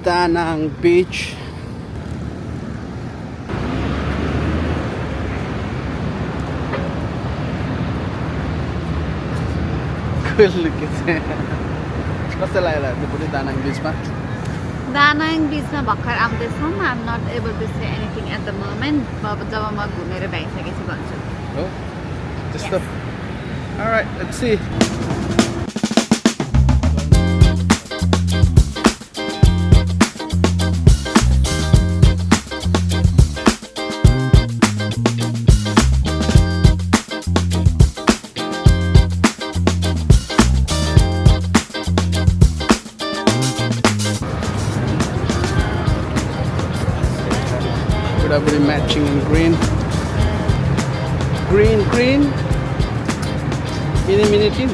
Da Nang Beach. कस्तो लाग्यो तिमीले Da Nang Beach मा? Da Nang Beach मा भर्खर आउँदैछौँ. I'm not able to say anything at the moment. जब म घुमेर भ्याइसकेपछि भन्छु. Oh, just the. All right, let's see. Everybody matching in green. Green. Mini team.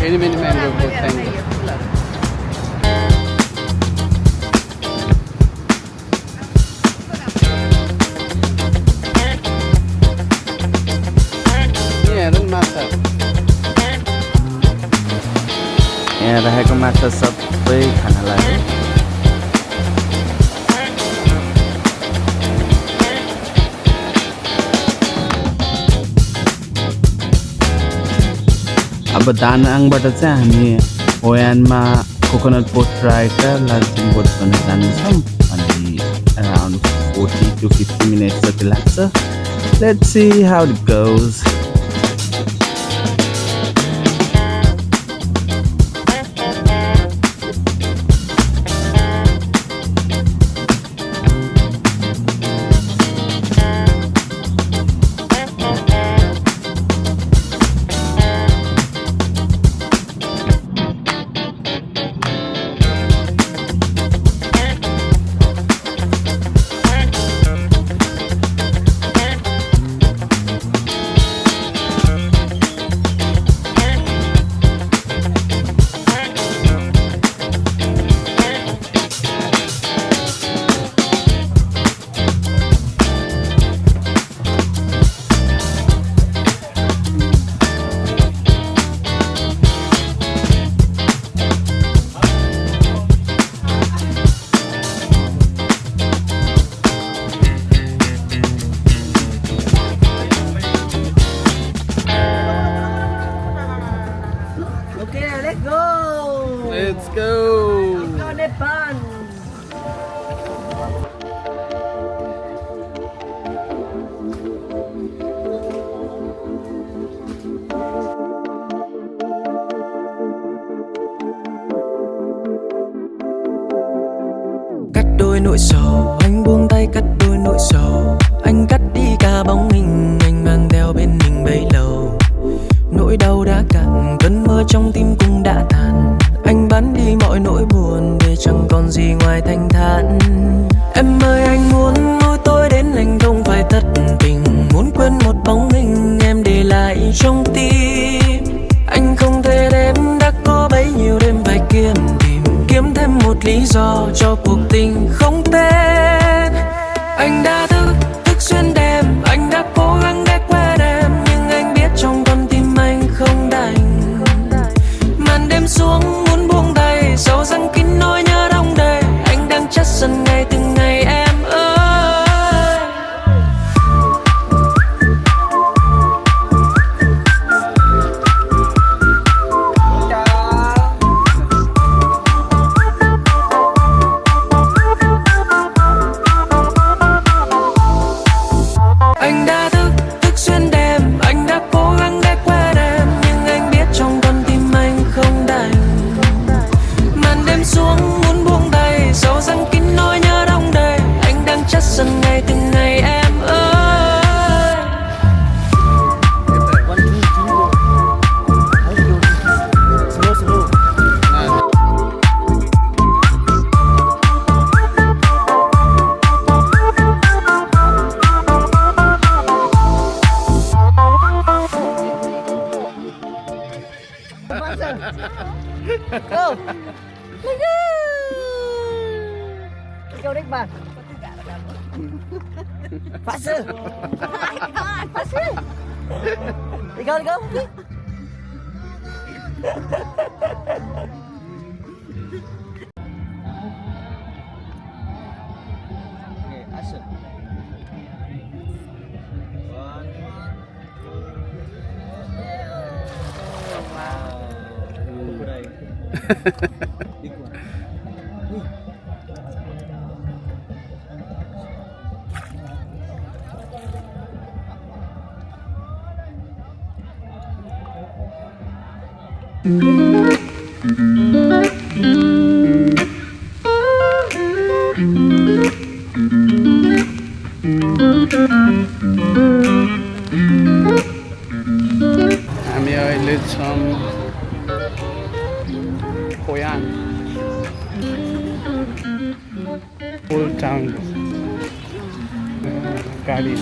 Mini mango boat thing. Yeah, dan mata. यहाँ रहेको माछा सबै खान लाग्यो. अब Da Nangबाट चाहिँ हामी Hoi Anमा कोकोनट बोट राइड र लार्जिङ बोट गर्न जान्छौँ. अनि around 40 to 50 minutes जति लाग्छ. Let's see how it goes. Let's go. Cắt đôi nỗi sầu, anh buông tay cắt đôi nỗi sầu. Anh cắt đi cả bóng hình anh mang theo bên mình bấy lâu. Nỗi đau đã cạn, cơn mơ trong tim cũng đã tàn. Anh bán đi mọi nỗi buồn để chẳng còn gì ngoài thanh thản. Em ơi anh muốn nuôi tôi đến anh không phải thất tình. Muốn quên một bóng hình em để lại trong tim. Anh không thể đếm đã có bấy nhiêu đêm phải kiếm thêm một lý do cho cuộc tình không tên. Anh đã thức xuyên đêm, anh đã cố gắng để quên em, nhưng anh biết trong con tim anh không đành. Màn đêm xuống muốn buông tay, sầu răng kín nỗi nhớ đong đầy. Anh đang chất dần ngày từng ngày em ơi. Anh đã thức xuyên đêm, anh đã cố gắng để quên em, nhưng anh biết trong con tim anh không đành. Màn đêm xuống muốn buông tay, sầu răng kín nỗi nhớ đong đầy. Anh đang chất dần ngày từng ngày em ơi. Go! Ikaw rin ba? Faster! Faster! Ikaw. Big one. हामी अहिले छौँ Hoi An old town गाडी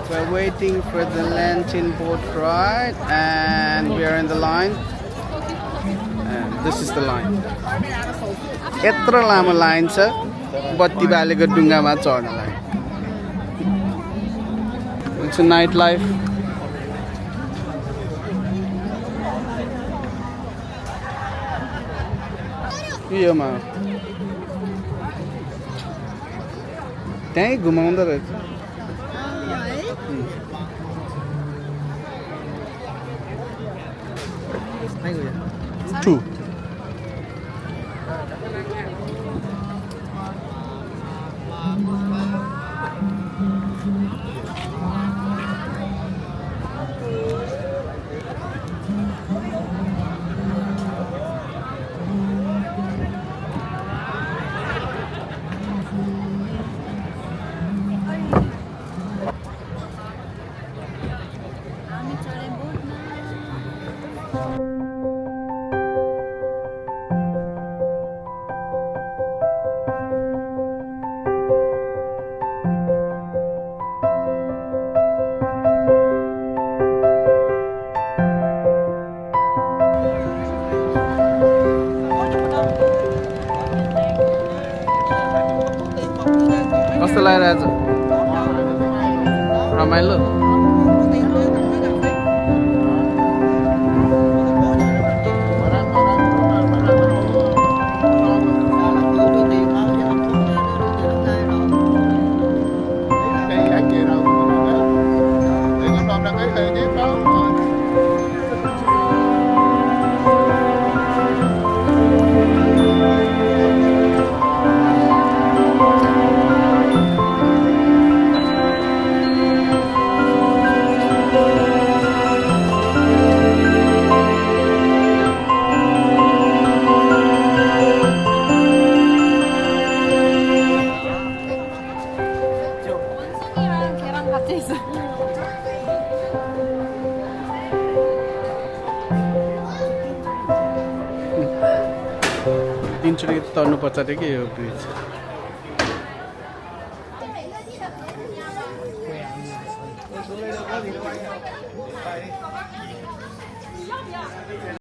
We're waiting for the Lantern boat ride and we are in the line. And this is the line. Etra lama line cha batti baleko dungama chढ्नलाई. It's a nightlife. योमा त्यही घुमाउँदो रहेछ. Two. कस्तो लागिरहेछ रमाइलो 원숭이랑 걔랑 같이 있어. तीनचोटि तर्नु पर्छ अरे कि यो ब्रिज